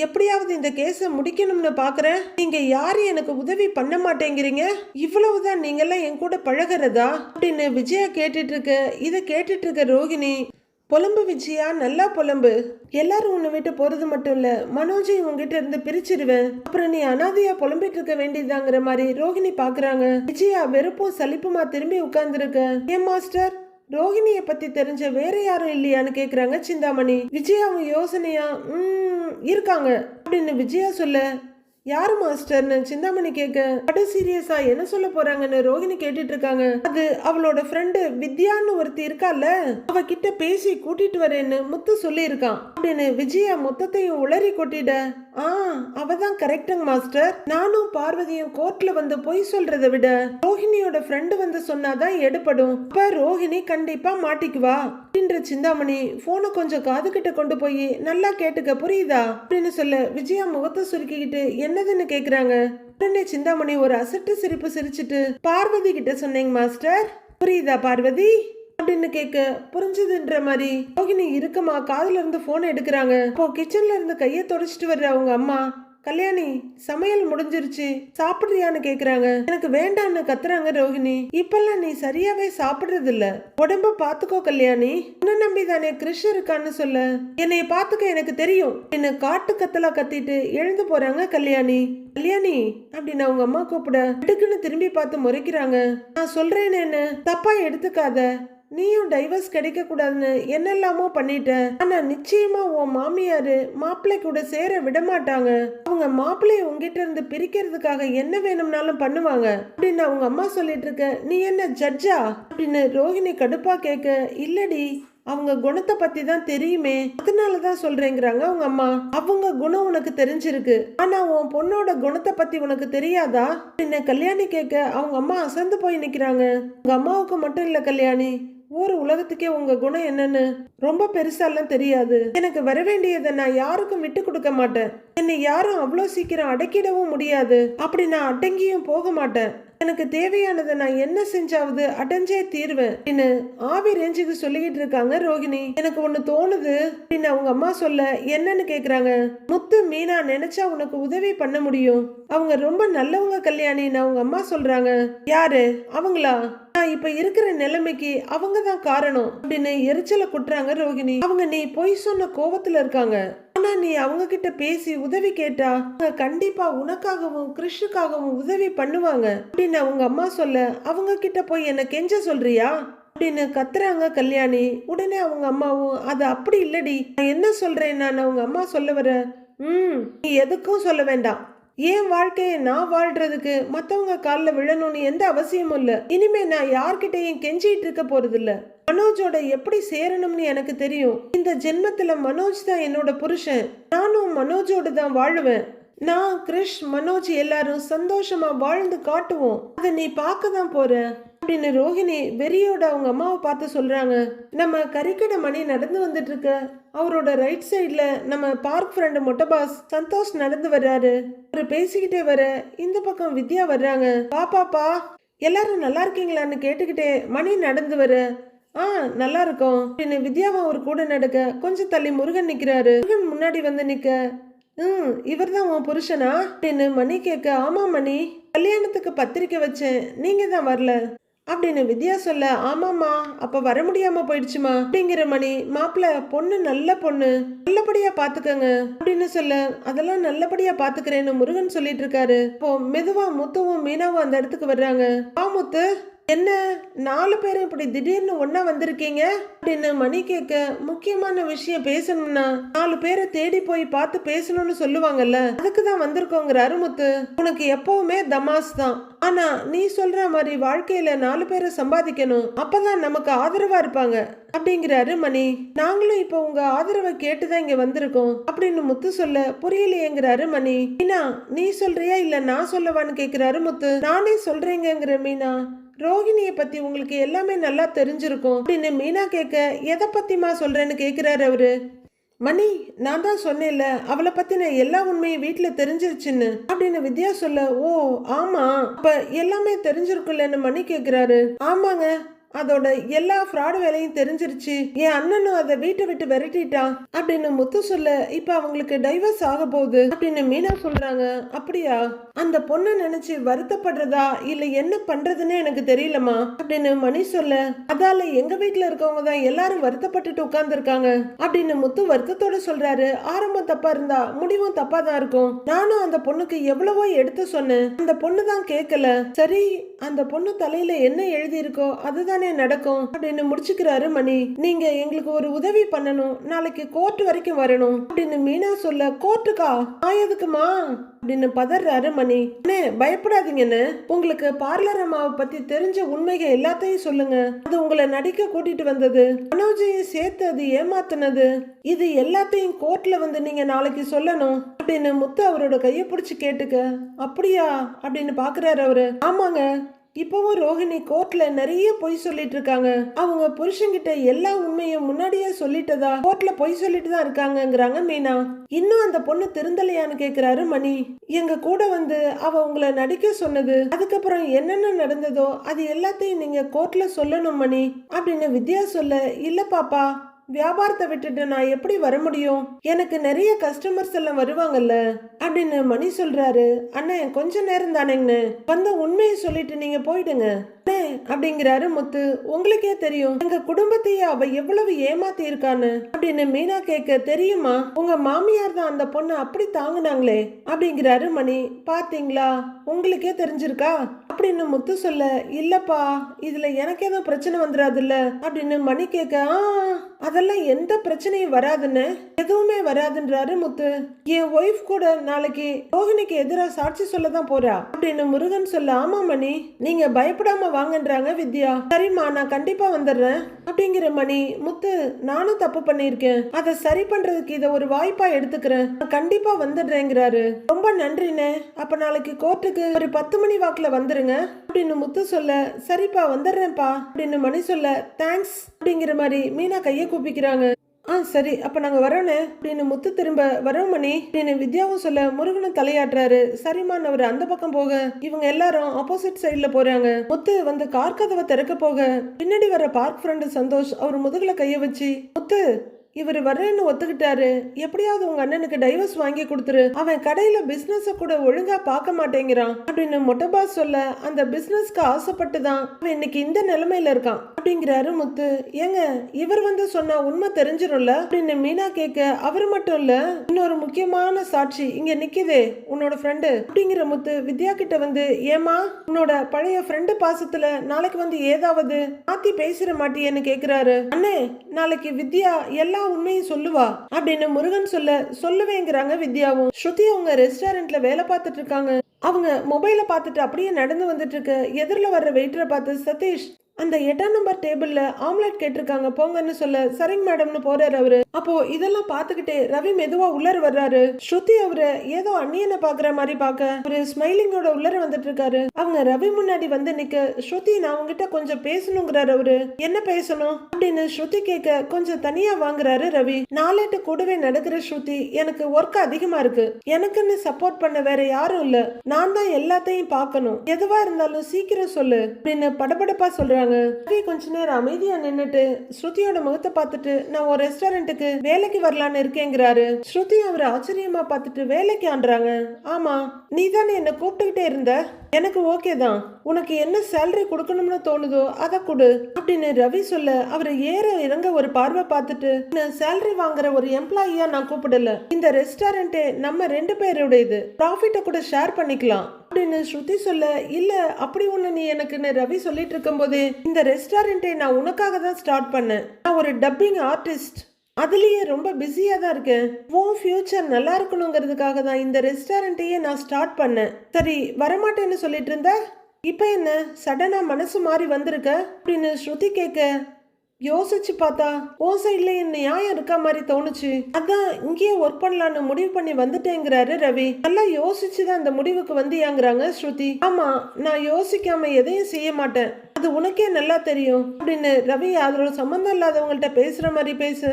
எப்படியாவது இந்த கேஸ முடிக்கணும்னு பாக்குறேன், நீங்க யாரு எனக்கு உதவி பண்ண மாட்டேங்கிறீங்க, இவ்வளவுதான் நீங்க எல்லாம் என் கூட பழகிறதா அப்படின்னு விஜயா கேட்டுட்டு இருக்க. இத கேட்டுட்டு இருக்க ரோகிணி, புலம்பு விஜயா, நல்லா புலம்பு, எல்லாரும் உன்னை விட்டு போறது மட்டும் இல்ல, மனோஜை உங்ககிட்ட இருந்து பிரிச்சிருவேன், அப்புறம் நீ அனாதையா புலம்பிட்டு இருக்க வேண்டியதாங்கிற மாதிரி ரோகிணி பாக்குறாங்க. விஜயா வெறுப்பும் சலிப்புமா திரும்பி உட்கார்ந்துருக்க. ஏன் மாஸ்டர், ரோஹிணிய பத்தி தெரிஞ்ச வேற யாரும் இல்லையான்னு கேக்குறாங்க சிந்தாமணி. விஜயாவும் யோசனையா இருக்காங்க அப்படின்னு விஜயா சொல்ல. யாரு மாஸ்டர்னு சிந்தாமணி கேட்க. அட சீரியஸா என்ன சொல்ல போறாங்கன்னு ரோஹிணி கேட்டுட்டு இருக்காங்க. அது அவளோட ஃப்ரெண்டு வித்யான்னு ஒருத்தி இருக்கால, அவ கிட்ட பேசி கூட்டிட்டு வரேன்னு முத்து சொல்லி இருக்கான் அப்படின்னு விஜயா மொத்தத்தையும் உளறி கொட்டிட. அவதான் கரெக்டுங்க மாஸ்டர், நானும் பார்வதியும் கோர்ட்ல வந்து பொய் சொல்றதை விட ரோஹிணியோட ஃப்ரெண்டு வந்து சொன்னாதான் எடுப்படும், அப்ப ரோஹிணி கண்டிப்பா மாட்டிக்குவா அப்படின்ற சிந்தாமணி போனை கொஞ்சம் காது கிட்ட கொண்டு போய் நல்லா கேட்டுக்க புரியுதா அப்படின்னு சொல்ல. விஜயா முகத்தை சுருக்கிக்கிட்டு என்னதுன்னு கேக்குறாங்க. உடனே சிந்தாமணி ஒரு அசட்டு சிரிப்பு சிரிச்சிட்டு பார்வதி கிட்ட சொன்னேங்க மாஸ்டர், புரியுதா பார்வதி அப்படின்னு கேட்க, புரிஞ்சதுன்ற மாதிரி ரோகிணி இருக்கமா காதுல இருந்து போன் எடுக்கிறாங்க. அப்போ கிச்சன்ல இருந்து கையை தொடச்சிட்டு வர்ற அவங்க அம்மா, கல்யாணி சமையல் முடிஞ்சிருச்சு சாப்பிடுறியான்னு கேக்குறாங்க. எனக்கு வேண்டான்னு கத்துறாங்க ரோகிணி. இப்பெல்லாம் நீ சரியாவே சாப்பிடுறது இல்ல, உடம்ப பாத்துக்கோ கல்யாணி, உன்னை நம்பிதானே கிறிஷ் இருக்கான்னு சொல்ல, என்னைய பாத்துக்க எனக்கு தெரியும் என்ன காட்டு கத்தலா கத்திட்டு எழுந்து போறாங்க கல்யாணி. கல்யாணி அப்படின்னு அவங்க அம்மா கூப்பிட எடுக்குன்னு திரும்பி பார்த்து முறைக்கிறாங்க. நான் சொல்றேன்னு தப்பா எடுத்துக்காத, நீயும் டைவர்ஸ் கிடைக்க கூடாதுன்னு என்னெல்லாமோ பண்ணிட்ட, ஆனா நிச்சயமா உன் மாமியாரு மாப்பிள்ளை கூட சேர விட மாட்டாங்க, அவங்க மாப்பிள்ளைய உங்ககிட்ட இருந்து பிரிக்கிறதுக்காக என்ன வேணும்னாலும் பண்ணுவாங்க அப்படின்னு அவங்க அம்மா சொல்லிட்டு இருக்க, நீ என்ன ஜட்ஜா அப்படின்னு ரோஹிணி கடுப்பா கேட்க, இல்லடி அவங்க குணத்தை பத்தி தான் தெரியுமே அதனாலதான் சொல்றேங்கிறாங்க அவங்க அம்மா. அவங்க குணம் உனக்கு தெரிஞ்சிருக்கு, ஆனா உன் பொண்ணோட குணத்தை பத்தி உனக்கு தெரியாதா அப்படின்னு கல்யாணி கேட்க, அவங்க அம்மா அசந்து போய் நிக்கிறாங்க. உங்க அம்மாவுக்கு மட்டும் இல்ல கல்யாணி, ஒரு உலகத்துக்கே உங்க குணம் என்னன்னு ரொம்ப பெருசாலாம் தெரியாது. எனக்கு வர வேண்டியதை நான் யாருக்கும் விட்டு கொடுக்க மாட்டேன், என்னை யாரும் அவ்வளோ சீக்கிரம் அடக்கிடவும் முடியாது, அப்படி நான் அடங்கியும் போக மாட்டேன், எனக்கு தேவையானதை நான் என்ன செஞ்சாவது அடைஞ்சே தீர்வேன் அப்படின்னு ஆவி ரேஞ்சுக்கு சொல்லிக்கிட்டு இருக்காங்க ரோகிணி. எனக்கு ஒண்ணு தோணுது அப்படின்னு அவங்க அம்மா சொல்ல, என்னன்னு கேக்குறாங்க. முத்து மீனா நினைச்சா உனக்கு உதவி பண்ண முடியும், அவங்க ரொம்ப நல்லவங்க கல்யாணின்னு அவங்க அம்மா சொல்றாங்க. யாரு அவங்களா? நான் இப்ப இருக்கிற நிலைமைக்கு அவங்க தான் காரணம் அப்படின்னு எரிச்சலை குட்டுறாங்க ரோகிணி. அவங்க நீ பொய் சொன்ன கோவத்துல இருக்காங்க, ஆனா நீ அவங்க கிட்ட பேசி உதவி கேட்டா கண்டிப்பா உனக்காகவும் கிறிஷுக்காகவும் உதவி பண்ணுவாங்க அப்படின்னு அவங்க அம்மா சொல்ல, அவங்க கிட்ட போய் என்ன கெஞ்ச சொல்றியா அப்படின்னு கத்துறாங்க கல்யாணி. உடனே அவங்க அம்மாவும், அது அப்படி இல்லடி, நான் என்ன சொல்றேன் நான் அவங்க அம்மா சொல்ல வர, நீ எதுக்கும் சொல்ல வேண்டாம், என் வாழ்க்கையை நான் வாழ்றதுக்கு மத்தவங்க காலில் விழணும்னு எந்த அவசியமும் இல்லை, இனிமே நான் யார்கிட்டையும் கெஞ்சிட்டு இருக்க போறது இல்ல, மனோஜோட எப்படி சேரணும்னு எனக்கு தெரியும், இந்த ஜென்மத்துல மனோஜ் தான் என்னோட புருஷன், நானும் மனோஜோட தான் வாழுவேன், நான் கிறிஷ் மனோஜ் எல்லாரும் சந்தோஷமா வாழ்ந்து காட்டுவோம், அதை நீ பார்க்க தான் போற அப்படின்னு ரோஹிணி வெறியோட அவங்க அம்மாவை பார்த்து சொல்றாங்க. நம்ம கறிக்கடை மணி நடந்து வந்துட்டு இருக்க, அவரோட ரைட் சைட்ல நம்ம பார்க் ஃப்ரெண்டு மொட்டை பாஸ் சந்தோஷ் நடந்து வர்றாரு. அவரு பேசிக்கிட்டே வர இந்த பக்கம் வித்யா வர்றாங்க. பாப்பாப்பா எல்லாரும் நல்லா இருக்கீங்களான்னு கேட்டுக்கிட்டே மணி நடந்து வர, நல்லா இருக்கும் அப்படின்னு வித்யாவை ஒரு கூட நடக்க, கொஞ்சம் தள்ளி முருகன் நிக்கிறாரு. முருகன் முன்னாடி வந்து நிக்க, இவர் தான் உன் புருஷனா அப்படின்னு மணி கேட்க, ஆமா மணி, கல்யாணத்துக்கு பத்திரிக்கை வச்சேன், நீங்க தான் வரல அப்படின்னு வித்யா சொல்ல, ஆமாமா அப்ப வர முடியாம போயிடுச்சுமா அப்படிங்கிற மணி, மாப்பிள்ள பொண்ணு நல்ல பொண்ணு, நல்லபடியா பாத்துக்கங்க அப்படின்னு சொல்ல, அதெல்லாம் நல்லபடியா பாத்துக்கிறேன்னு முருகன் சொல்லிட்டு இருக்காரு. இப்போ மெதுவா முத்துவும் மீனாவும் அந்த இடத்துக்கு வர்றாங்க. முத்து என்ன 4 பேரும் இப்படி திடீர்னு ஒன்னா வந்திருக்கீங்க அப்படின்னு மணி கேட்க, முக்கியமான விஷயம் பேசணும்னா 4 பேரை தேடி போய் பார்த்து பேசணும்னு சொல்லுவாங்கல்ல, அதுக்குதான் வந்திருக்கோங்கிறாரு முத்து. உனக்கு எப்பவுமே தமாஸ் தான், ஆனா நீ சொல்ற மாதிரி வாழ்க்கையில 4 பேரை சம்பாதிக்கணும், அப்பதான் நமக்கு ஆதரவா இருப்பாங்க அப்படிங்கிறாரு மணி. நாங்களும் இப்ப உங்க ஆதரவை கேட்டுதான் இங்க வந்திருக்கோம் அப்படின்னு முத்து சொல்ல, புரியலையேங்கிறாரு மணி. மீனா நீ சொல்றியா இல்ல நான் சொல்லவான்னு கேக்குறாரு முத்து. நானே சொல்றேங்கிற மீனா, ரோஹிணியை பத்தி உங்களுக்கு எல்லாமே நல்லா தெரிஞ்சிருக்கும் அப்படின்னு மீனா கேட்க, எதை பத்திமா சொல்றேன்னு கேக்குறாரு அவரு. மணி நான் தான் சொன்னேன்ல அவளை பத்தின எல்லா உண்மையும் வீட்டுல தெரிஞ்சிருச்சுன்னு அப்படின்னு வித்யா சொல்ல, ஓ ஆமா அப்ப எல்லாமே தெரிஞ்சிருக்குல்லன்னு மணி கேக்குறாரு. ஆமாங்க, அதோட எல்லா ஃப்ராடு வேலையும் தெரிஞ்சிருச்சு, என் அண்ணனும் அதை வீட்டை விட்டு விரட்டிட்டான் அப்படின்னு முத்து சொல்ல, இப்ப அவங்களுக்கு டைவர்ஸ் ஆக போகுது அப்படின்னு மீனா சொல்றாங்க. அப்படியா? அந்த பொண்ணை நினைச்சு வருத்தப்படுறதா இல்ல என்ன பண்றதுன்னு எனக்கு தெரியலமா அப்படின்னு மணி சொல்ல, அதால எங்க வீட்டுல இருக்கவங்க தான் எல்லாரும் வருத்தப்பட்டுட்டு உட்கார்ந்து இருக்காங்க அப்படின்னு முத்து வருத்தத்தோட சொல்றாரு. ஆரம்பம் தப்பா இருந்தா முடிவும் தப்பா தான் இருக்கும், நானும் அந்த பொண்ணுக்கு எவ்வளவோ எடுத்து சொன்னேன், அந்த பொண்ணு தான் கேட்கல, சரி அந்த பொண்ணு தலையில என்ன எழுதி இருக்கோ அதுதானே நடக்கும் அப்படின்னு முடிச்சுக்கிறாரு மணி. நீங்க எங்களுக்கு ஒரு உதவி பண்ணணும், நாளைக்கு கோர்ட் வரைக்கும் வரணும் அப்படின்னு மீனா சொல்ல, கோர்ட்டுக்கா? ஆயதுக்குமா அப்படின்னு பதறாரு மணி. பயப்படாதீங்கன்னு, உங்களுக்கு பார்லர் அம்மாவை பத்தி தெரிஞ்ச உண்மைகள் எல்லாத்தையும் சொல்லுங்க, அது உங்களை நடிக்க கூட்டிட்டு வந்தது, மனோஜையும் சேர்த்து அது ஏமாத்தினது, இது எல்லாத்தையும் கோர்ட்ல வந்து நீங்க நாளைக்கு சொல்லணும் அப்படின்னு முத்து அவரோட கையை பிடிச்சு கேட்டுக்க. அப்படியா அப்படின்னு பாக்குறாரு அவரு. ஆமாங்க, இப்பவும் ரோஹிணி கோர்ட்ல நிறைய பொய் சொல்லிட்டு இருக்காங்க. அவங்க புருஷன்கிட்ட எல்லா உண்மையும் முன்னாடியே சொல்லிட்டதா கோர்ட்ல பொய் சொல்லிட்டு தான் இருக்காங்கங்கிறாங்க மீனா. இன்னும் அந்த பொண்ணு திருந்தலையான்னு கேக்குறாரு மணி. எங்க கூட வந்து அவ உங்களை நடிக்க சொன்னது, அதுக்கப்புறம் என்னென்ன நடந்ததோ அது எல்லாத்தையும் நீங்க கோர்ட்ல சொல்லணும் மணி அப்படின்னு வித்யா சொல்ல, இல்ல பாப்பா, வியாபாரத்தை விட்டுட்டு நான் எப்படி வர முடியும், எனக்கு நிறைய கஸ்டமர்ஸ் எல்லாம் வருவாங்கல்ல அப்படின்னு மணி சொல்றாரு. அண்ணே கொஞ்ச நேரம் தானேங்கண்ணே, வந்த உண்மையை சொல்லிட்டு நீங்க போயிடுங்க அப்படிங்கிறாரு முத்து. உங்களுக்கே தெரியும் எங்க குடும்பத்தையே அவ எவ்வளவு ஏமாத்தி இருக்கான்னு அப்படின்னு மீனா கேட்க, தெரியுமா, உங்க மாமியார் தான் அந்த பொண்ணை அப்படி தாங்குனாங்களே அப்படிங்கிறாரு மணி. பாத்தீங்களா, உங்களுக்கே தெரிஞ்சிருக்கா அப்படின்னு முத்து சொல்ல, இல்லப்பா இதுல எனக்கு ஏதோ பிரச்சனை வந்துடாதுல்ல அப்படின்னு மணி கேட்க, அதெல்லாம் எந்த பிரச்சனையும் வராதுன்னு, எதுவுமே வராதுன்றாரு முத்து. என் ஒய்ஃப் கூட நாளைக்கு ரோஹிணிக்கு எதிராக சாட்சி சொல்லதான் போறா அப்படின்னு முருகன் சொல்ல, ஆமா மணி நீங்க பயப்படாம வாங்கன்றாங்க வித்யா. சரிம்மா நான் கண்டிப்பா வந்துடுறேன் அப்படிங்கிற மணி. முத்து, நானும் தப்பு பண்ணிருக்கேன், அதை சரி பண்றதுக்கு இதை ஒரு வாய்ப்பா எடுத்துக்கிறேன், நான் கண்டிப்பா வந்துடுறேங்கிறாரு. ரொம்ப நன்றிண்ணே, அப்ப நாளைக்கு கோர்ட்டுக்கு ஒரு 10 மணி வாக்குல வந்துருங்க அப்படின்னு முத்து சொல்ல, சரிப்பா வந்துடுறேன்ப்பா அப்படின்னு மணி சொல்ல, தேங்க்ஸ் அப்படிங்கிற மாதிரி மீனா கையை கூப்பிக்கிறாங்க. சரி அப்ப நாங்க வரோனே அப்படின்னு முத்து திரும்ப, வரோம் மணி அப்படின்னு வித்யாவும் சொல்ல, முருகனும் தலையாட்டுறாரு. சரிமான் அவர் அந்த பக்கம் போக இவங்க எல்லாரும் ஆப்போசிட் சைட்ல போறாங்க. முத்து வந்து கார் கதவை திறக்க போக பின்னாடி வர பார்க் ஃப்ரெண்டு சந்தோஷ் அவர் முதுகுல கைய வச்சு, முத்து இவர் வர்றேன்னு ஒத்துக்கிட்டாரு, எப்படியாவது உங்க அண்ணனுக்கு டைவர்ஸ் வாங்கி கொடுத்துரு, அவன் கடையில பிசினஸ் கூட ஒழுங்கா பார்க்க மாட்டேங்கிறான் அப்படின்னு மொட்டை பாஸ் சொல்ல, அந்த பிசினஸ்க்கு ஆசைப்பட்டுதான் அவன் இன்னைக்கு இந்த நிலைமையில இருக்கான் அப்படிங்கிறாரு முத்து. ஏங்க இவர் வந்து சொன்னா உண்மை தெரிஞ்சிரும்ல அப்படின்னு மீனா கேட்க, அவர் மட்டும் இல்ல இன்னொரு முக்கியமான சாட்சி இங்க நிக்குதே உன்னோட ஃப்ரெண்டு அப்படிங்கிற முத்து வித்யா கிட்ட வந்து, ஏமா உன்னோட பழைய ஃப்ரெண்டு பாசத்துல நாளைக்கு வந்து ஏதாவது மாத்தி பேசிட மாட்டியேன்னு கேக்குறாரு. அண்ணே நாளைக்கு வித்யா எல்லா உண்மையும் சொல்லுவா அப்படின்னு முருகன் சொல்ல, சொல்லுவேங்கிறாங்க வித்யாவும். ஸ்ருதி அவங்க ரெஸ்டாரண்ட்ல வேலை பார்த்துட்டு இருக்காங்க. அவங்க மொபைல பார்த்துட்டு அப்படியே நடந்து வந்துட்டு இருக்க எதிரில் வர்ற வெயிட்டரை பார்த்து, சதீஷ் அந்த 8ஆம் நம்பர் டேபிள்ல ஆம்லெட் கேட்டிருக்காங்க போங்கன்னு சொல்ல, சரிங்க மேடம்னு போறாரு அவரு. அப்போ இதெல்லாம் பாத்துக்கிட்டே ரவி மெதுவா உள்ளர வர்றாரு. ஸ்ருதி அவரு ஏதோ அந்நியனை பாக்குற மாதிரி பாக்க ஒரு ஸ்மைலிங்கோட உள்ளர வந்துட்டு இருக்காரு. அவங்க ரவி முன்னாடி வந்து நிக்க, ஸ்ருதி நான் உங்ககிட்ட கொஞ்சம் பேசணுங்கிறாரு அவரு. என்ன பேசணும் அப்படின்னு ஸ்ருதி கேட்க, கொஞ்சம் தனியா வாங்குறாரு ரவி. நாளேட்டு கூடவே நடக்கிற ஸ்ருதி, எனக்கு ஒர்க் அதிகமா இருக்கு, எனக்குன்னு சப்போர்ட் பண்ண வேற யாரும் இல்ல, நான் தான் எல்லாத்தையும் பார்க்கணும், எதுவா இருந்தாலும் சீக்கிரம் சொல்லு அப்படின்னு படபடப்பா சொல்றாங்க. கொஞ்ச நேரம் அமைதியா நின்னுட்டு ஸ்ருதியோட முகத்தை பார்த்துட்டு, நான் ஒரு ரெஸ்டாரண்ட்டுக்கு வேலைக்கு வரலான்னு இருக்கேங்கிறாரு. ஸ்ருதி அவரை ஆச்சரியமா பார்த்துட்டு, வேலைக்கு ஆன்றாங்க, ஆமா நீ தானே என்ன கூப்பிட்டுக்கிட்டே இருந்த, எனக்கு ஓகே தான், உனக்கு என்ன சேலரி கொடுக்கணும்னு தோணுதோ அதை கொடு அப்படின்னு ரவி சொல்ல, அவரை ஏற இறங்க ஒரு பார்வை பார்த்துட்டு, சேலரி வாங்குற ஒரு எம்ப்ளாயியா நான் கூப்பிடல, இந்த ரெஸ்டாரண்டே நம்ம 2 பேருடையது, ப்ராஃபிட்ட கூட ஷேர் பண்ணிக்கலாம் அப்படின்னு ஸ்ருதி சொல்ல, இல்ல அப்படி ஒண்ணு நீ எனக்குன்னு ரவி சொல்லிட்டு இருக்கும் போதே, இந்த ரெஸ்டாரண்டை நான் உனக்காக தான் ஸ்டார்ட் பண்ணேன், நான் ஒரு டப்பிங் ஆர்டிஸ்ட், அதுலயே ரொம்ப பிஸியா தான் இருக்கேன், உன் ஃபியூச்சர் நல்லா இருக்கணுங்கிறதுக்காக தான் இந்த ரெஸ்டாரண்ட்டையே நான் ஸ்டார்ட் பண்ணேன், சரி வரமாட்டேன்னு சொல்லிட்டு இருந்த, இப்ப என்ன சடனா மனசு மாறி வந்திருக்க அப்படின்னு ஸ்ருதி கேட்க, யோசிச்சு பார்த்தா உன் சைட்ல நியாயம் இருக்க மாதிரி தோணுச்சு, அதான் இங்கேயே ஒர்க் பண்ணலான்னு முடிவு பண்ணி வந்துட்டேங்கிறாரு ரவி. நல்லா யோசிச்சுதான் அந்த முடிவுக்கு வந்தியாங்கிறாங்க ஸ்ருதி. ஆமா நான் யோசிக்காம எதையும் செய்ய மாட்டேன், அது உனக்கே நல்லா தெரியும் அப்படின்னு ரவி அதோட சம்மந்தம் இல்லாதவங்கள்ட்ட பேசுற மாதிரி பேசு,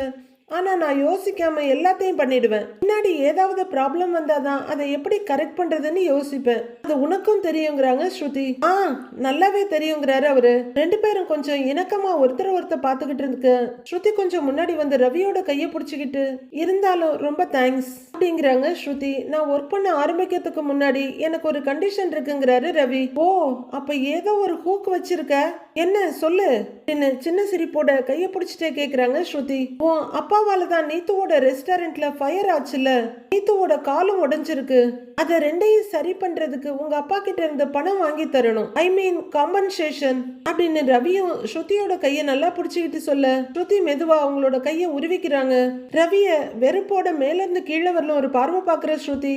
ஆனா நான் யோசிக்காம எல்லாத்தையும் பண்ணிடுவேன், பின்னாடி ஏதாவது ப்ராப்ளம் வந்தாதான் அதை எப்படி கரெக்ட் பண்றதுன்னு யோசிப்பேன், அது உனக்கும் தெரியுங்கிறாங்க ஸ்ருதி. நல்லாவே தெரியுங்கிறாரு அவரு. 2 பேரும் கொஞ்சம் இணக்கமா ஒருத்தர் பாத்துக்கிட்டு இருக்கு. ஸ்ருதி கொஞ்சம் முன்னாடி வந்து ரவியோட கையை பிடிச்சுக்கிட்டு, இருந்தாலும் ரொம்ப தேங்க்ஸ் அப்படிங்கிறாங்க ஸ்ருதி. நான் ஒர்க் பண்ண ஆரம்பிக்கிறதுக்கு முன்னாடி எனக்கு ஒரு கண்டிஷன் இருக்குங்கிறாரு ரவி. ஓ அப்ப ஏதோ ஒரு ஹூக் வச்சிருக்க, என்ன சொல்லு அப்படின்னு சின்ன சிரிப்போட கையை பிடிச்சிட்டே கேக்குறாங்க ஸ்ருதி. ஓ அப்பாவால தான் நீத்துவோட ரெஸ்டாரண்ட்ல ஃபயர் ஆச்சுல, நீத்துவோட காலும் உடைஞ்சிருக்கு, அத 2ஐயும் சரி பண்றதுக்கு உங்க அப்பா கிட்ட இருந்து பணம் வாங்கி தரணும், ஐ மீன் காம்பன்சேஷன் அப்படின்னு ரவியும் ஸ்ருதியோட கையை நல்லா பிடிச்சுக்கிட்டு சொல்ல, ஸ்ருதி மெதுவா அவங்களோட கையை உருவிக்கிறாங்க. ரவிய வெறுப்போட மேல இருந்து கீழே வரல ஒரு பார்வை பாக்குற ஸ்ருதி.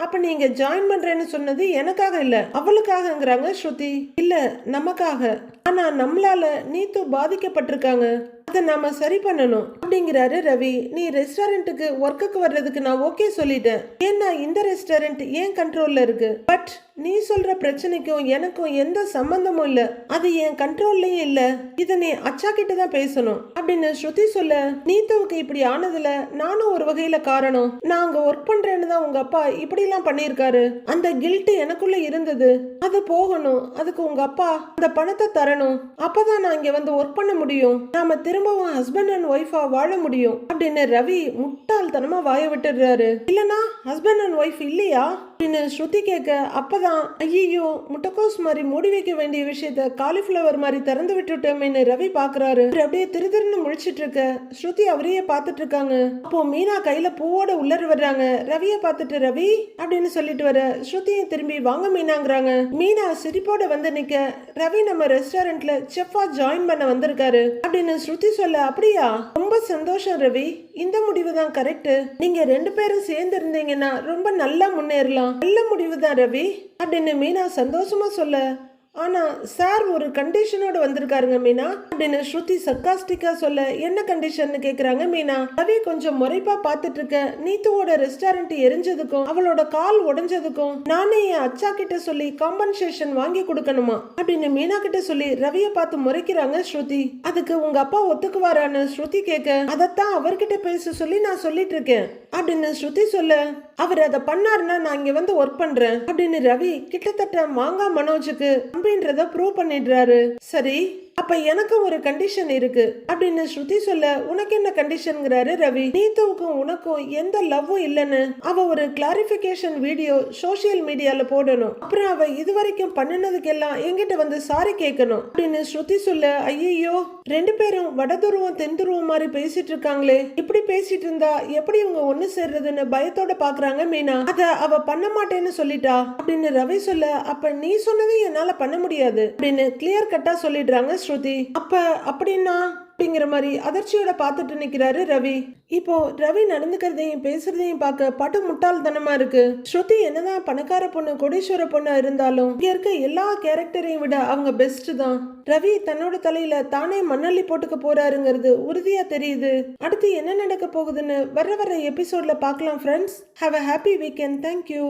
அப்ப நீங்க ஜாயின் பண்றேன்னு சொன்னது எனக்காக இல்ல அவளுக்காகங்கிறாங்க ஸ்ருதி. இல்ல நமக்காக, ஆனா நம்மளால நீத்து பாதிக்கப்பட்டிருக்காங்க, அதை நாம சரி பண்ணணும் அப்படிங்கிறாரு ரவி. நீ ரெஸ்டாரண்ட்டுக்கு ஒர்க்குக்கு வர்றதுக்கு நான் ஓகே சொல்லிட்டேன். ஏன்னா இந்த ரெஸ்டாரண்ட் ஏன் கண்ட்ரோல்ல இருக்கு. பட் நீ சொல்ற பிரச்சனைக்கும் எனக்கும் எந்த சம்பந்தமும் இல்ல, அது என் கண்ட்ரோல்லயும் இல்ல. இத நீ அச்சா கிட்ட தான் பேசணும் அப்படின்னு ஸ்ருதி சொல்ல, நீத்துவுக்கு இப்படி ஆனதுல நானும் ஒரு வகையில காரணம். நான் அங்க ஒர்க் பண்றேன்னு தான் உங்க அப்பா இப்படி எல்லாம் பண்ணிருக்காரு. அந்த கில்ட் எனக்குள்ள இருந்தது, அது போகணும். அதுக்கு உங்க அப்பா அந்த பணத்தை தரணும். அப்பதான் நான் இங்க வந்து ஒர்க் பண்ண முடியும். நாம திரும்பவும் ஹஸ்பண்ட் அண்ட் ஒய்ஃபா வாழ முடியும் அப்படின்னு ரவி முட்டாள்தனமா வாய விட்டுறாரு. இல்லனா ஹஸ்பண்ட் அண்ட் ஒய்ஃப் இல்லையா அப்படின்னு ஸ்ருதி கேட்க, அப்பதான் ஐயோ முட்டைக்கோஸ் மாதிரி மூடி வைக்க வேண்டிய விஷயத்த காலிஃபிளவர் மாதிரி திறந்து விட்டுட்டோமேன்னு ரவி பாக்குறாரு. அப்படியே திருதிருன்னு முழிச்சிட்டு இருக்க ஸ்ருதி அவரையே பாத்துட்டு இருக்காங்க. அப்போ மீனா கையில பூவோட உள்ளர வர்றாங்க. ரவிய பாத்துட்டு ரவி அப்படின்னு சொல்லிட்டு வர ஸ்ருதியும் திரும்பி வாங்க மீனாங்கிறாங்க. மீனா சிரிப்போட வந்து நிக்க, ரவி நம்ம ரெஸ்டாரண்ட்ல செஃப்பா ஜாயின் பண்ண வந்திருக்காரு அப்படின்னு ஸ்ருதி சொல்ல, அப்படியா, ரொம்ப சந்தோஷம் ரவி. இந்த முடிவு தான் கரெக்ட். நீங்க 2 பேரும் சேர்ந்து இருந்தீங்கன்னா ரொம்ப நல்லா முன்னேறலாம். நல்ல முடிவு தான் ரவி அப்படின்னு மீனா சந்தோஷமா சொல்ல, ஆனா சார் ஒரு கண்டிஷனோட வந்திருக்காருங்க மீனா அப்படின்னு ஸ்ருதி சர்க்காஸ்டிக்கா சொல்ல, என்ன கண்டிஷன் கேக்குறாங்க மீனா. ரவி கொஞ்சம் முறைப்பா பாத்துட்டு இருக்க, நீத்துவோட ரெஸ்டாரண்ட் எரிஞ்சதுக்கும் அவளோட கால் உடைஞ்சதுக்கும் நானே என் அச்சா கிட்ட சொல்லி காம்பன்சேஷன் வாங்கி கொடுக்கணுமா அப்படின்னு மீனா கிட்ட சொல்லி ரவிய பார்த்து முறைக்கிறாங்க ஸ்ருதி. அதுக்கு உங்க அப்பா ஒத்துக்குவாரான்னு ஸ்ருதி கேட்க, அதத்தான் அவர்கிட்ட பேச சொல்லி நான் சொல்லிட்டு இருக்கேன் அப்படின்னு ஸ்ருதி சொல்ல, அவர் அதை பண்ணாருன்னா நான் இங்க வந்து ஒர்க் பண்றேன் அப்படின்னு ரவி கிட்டத்தட்ட மாங்கா மனோஜுக்கு அப்படின்றத ப்ரூவ் பண்ணிடுறாரு. சரி, அப்ப எனக்கு ஒரு கண்டிஷன் இருக்கு அப்படின்னு ஸ்ருதி சொல்ல, உனக்கு என்ன கண்டிஷன்ங்கிறாரு ரவி. நீத்துவுக்கும் உனக்கும் எந்த லவ்வும் இல்லைன்னு அவ ஒரு கிளாரிபிகேஷன் வீடியோ சோசியல் மீடியால போடணும். அப்புறம் அவ இதுவரைக்கும் பண்ணினதுக்கெல்லாம் என்கிட்ட வந்து சாரி கேட்கணும் அப்படின்னு ஸ்ருதி சொல்ல, ஐயோ 2 பேரும் வடதுருவம் தென்துருவம் மாதிரி பேசிட்டு இருக்காங்களே, இப்படி பேசிட்டு இருந்தா எப்படி இவங்க ஒண்ணு சேர்றதுன்னு பயத்தோட பாக்குறாங்க மீனா. அத அவ பண்ண மாட்டேன்னு சொல்லிட்டா அப்படின்னு ரவி சொல்ல, அப்ப நீ சொன்னதை என்னால பண்ண முடியாது அப்படின்னு கிளியர் கட்டா சொல்லிடுறாங்க ஸ்ருதி. அப்ப அப்படின்னா அப்படிங்கிற மாதிரி அதிர்ச்சியோட பார்த்துட்டு நிக்கிறாரு ரவி. இப்போ ரவி நடந்துக்கிறதையும் பேசுறதையும் பார்க்க பட்டு முட்டாள்தனமா இருக்கு. ஸ்ருதி என்னதான் பணக்கார பொண்ணு கோடீஸ்வர பொண்ணா இருந்தாலும் இங்க இருக்க எல்லா கேரக்டரையும் விட அவங்க பெஸ்ட் தான். ரவி தன்னோட தலையில தானே மண்ணள்ளி போட்டுக்க போறாருங்கிறது உறுதியா தெரியுது. அடுத்து என்ன நடக்க போகுதுன்னு வர எபிசோட்ல பார்க்கலாம் friends. Have a happy weekend. Thank you.